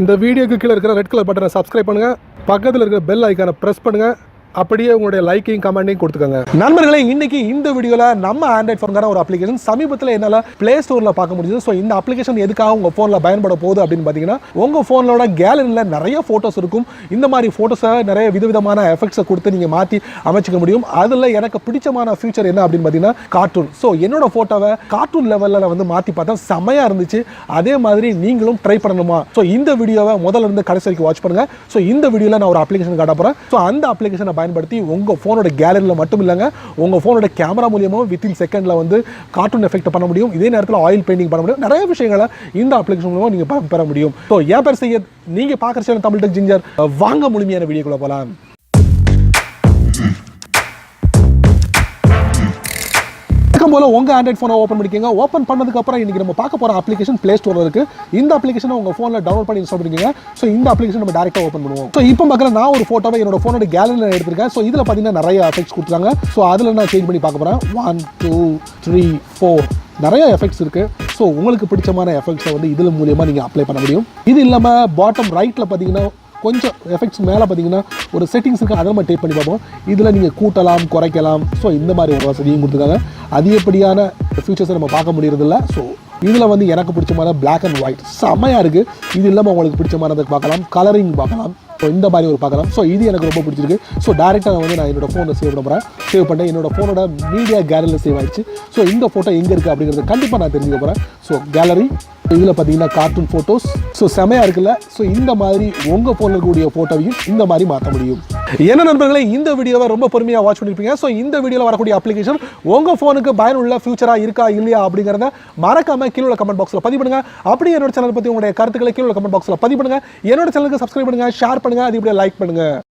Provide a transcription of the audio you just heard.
இந்த வீடியோக்கு கீழே இருக்கிற ரெட் கலர் பட்டனை சப்ஸ்கிரைப் பண்ணுங்க, பக்கத்தில் இருக்கிற பெல் ஐக்கானை பிரஸ் பண்ணுங்க, அப்படியே உங்களுடைய லைக்கையும் கமெண்ட்டையும் கொடுத்துக்கோங்க. நண்பர்களே, இன்னைக்கு இந்த வீடியோவில் நம்ம ஆண்ட்ராய்ட் ஃபோனுக்கான ஒரு அப்ளிகேஷன் சமீபத்தில் என்னால் ப்ளே ஸ்டோரில் பார்க்க முடியுது. ஸோ இந்த அப்ளிகேஷன் எதுக்காக உங்கள் ஃபோனில் பயன்பட போகுது அப்படின்னு பார்த்தீங்கன்னா, உங்கள் ஃபோனோட கேலரியில் நிறைய ஃபோட்டோஸ் இருக்கும். இந்த மாதிரி ஃபோட்டோஸை நிறைய விதவிதமான எஃபெக்ட்ஸை கொடுத்து நீங்கள் மாற்றி அமைச்சிக்க முடியும். அதில் எனக்கு பிடிச்சமான ஃபியூச்சர் என்ன அப்படின்னு பார்த்தீங்கன்னா கார்ட்டூன். ஸோ என்னோட ஃபோட்டோவை கார்ட்டூன் லெவலில் வந்து மாற்றி பார்த்தா செம்மையாக இருந்துச்சு. அதே மாதிரி நீங்களும் ட்ரை பண்ணணுமா? ஸோ இந்த வீடியோவை முதல்ல இருந்து கடைசி வரைக்கும் வாட்ச் பண்ணுங்கள். ஸோ இந்த வீடியோவில் நான் ஒரு அப்ளிகேஷன் காட்ட போகிறேன். ஸோ அந்த அப்ளிகேஷனை பயன்படுத்தி உங்கள் ஃபோனோட கேலரியில் மட்டும் இல்லைங்க, உங்கள் ஃபோனோட கேமரா மூலியமாக வித்தின் செகண்டில் வந்து கார்ட்டூன் எஃபெக்ட் பண்ண முடியும். இதே நேரத்தில் ஆயில் பெயிண்டிங் பண்ண முடியும். நிறைய விஷயங்களை இந்த அப்ளிகேஷன் மூலமாக நீங்கள் பெற முடியும். ஸோ என் பேர் செய்ய நீங்கள் பார்க்குற சேனல் தமிழ் டெக் ஜிஞ்சர். வாங்க முழுமையான வீடியோக்குள்ள போகலாம். போல உங்க ஆண்ட்ராய்ட் ஃபோனை ஓப்பன் பண்ணிக்கங்க. ஓப்பன் பண்ணதுக்கு அப்புறம் இன்னைக்கு நம்ம பார்க்க போற அப்ளிகேஷன் ப்ளே ஸ்டோர்ல இருக்கு. இந்த அப்ளிகேஷனை உங்க ஃபோன்ல டவுன்லோட் பண்ணி இன்ஸ்டால் பண்ணிக்கங்க. ஸோ இந்த அப்ளிகேஷன் நம்ம டைரக்டா ஓப்பன் பண்ணுவோம். ஸோ இப்போ பார்க்குற நான் ஒரு ஃபோட்டோவை என்னோட ஃபோனோட கேலரியில் எடுத்திருக்கேன். ஸோ இதில் பார்த்தீங்கன்னா நிறைய எஃபெக்ட்ஸ் கொடுத்துருக்காங்க. ஸோ அதில் நான் சேஞ்ச் பண்ணி பார்க்க போறேன். 1 2 3 4 நிறைய எஃபெக்ட்ஸ் இருக்கு. ஸோ உங்களுக்கு பிடிச்சமான எஃபெக்ட்ஸை வந்து இதில் மூலியமாக நீங்கள் அப்ளை பண்ண முடியும். இது இல்லாமல் பாட்டம் ரைட்டில் பார்த்தீங்கன்னா கொஞ்சம் எஃபெக்ட்ஸ் மேலே பார்த்தீங்கன்னா ஒரு செட்டிங்ஸ் இருக்குது. அதை நம்ம டேப் பண்ணி பார்ப்போம். இதில் நீங்கள் கூட்டலாம், குறைக்கலாம். ஸோ இந்த மாதிரி ஒரு வசதியும் கொடுத்துருக்காங்க. அதிகப்படியான ஃபியூச்சர்ஸை நம்ம பார்க்க முடியறதில்ல. ஸோ இதில் வந்து எனக்கு பிடிச்ச மாதிரி பிளாக் அண்ட் ஒயிட் செம்மையாக இருக்குது. இது இல்லாமல் உங்களுக்கு பிடிச்ச மாதிரி பார்க்கலாம், கலரிங் பார்க்கலாம். ஸோ இந்த மாதிரி ஒரு பார்க்கலாம். ஸோ இது எனக்கு ரொம்ப பிடிச்சிருக்கு. ஸோ டேரெக்டாக வந்து நான் என்னோட ஃபோனை சேவ் பண்ண போகிறேன். சேவ் பண்ணேன். என்னோட ஃபோனோட மீடியா கேலரியில் சேவ் ஆயிடுச்சு. ஸோ இந்த ஃபோட்டோ எங்கே இருக்குது அப்படிங்கிறது கண்டிப்பாக நான் தெரிஞ்சுக்க போகிறேன். ஸோ கேலரி இதில் பார்த்தீங்கன்னா கார்ட்டூன் ஃபோட்டோஸ். ஸோ செமையாக இருக்குல்ல. ஸோ இந்த மாதிரி உங்கள் ஃபோனில் இருக்கக்கூடிய ஃபோட்டோவையும் இந்த மாதிரி மாற்ற முடியும். என்ன நண்பர்களே, இந்த வீடியோவை ரொம்ப பொறுமையாக வாட்ச் பண்ணியிருப்பீங்க. ஸோ இந்த வீடியோவில் வரக்கூடிய அப்ளிகேஷன் உங்கள் ஃபோனுக்கு பயனுள்ள ஃபியூச்சராக இருக்கா இல்லையா அப்படிங்கிறத மறக்காம கீழே உள்ள கமெண்ட் பாக்ஸில் பதிவு பண்ணுங்க. அப்படியே என்னோட சேனல் பற்றி உங்களுடைய கருத்துக்களை கீழே உள்ள கமெண்ட் பாக்ஸில் பதிவு பண்ணுங்க. என்னோட சேனலுக்கு சப்ஸ்கிரைப் பண்ணுங்க, ஷேர் பண்ணுங்க, அது இப்படியே லைக் பண்ணுங்க.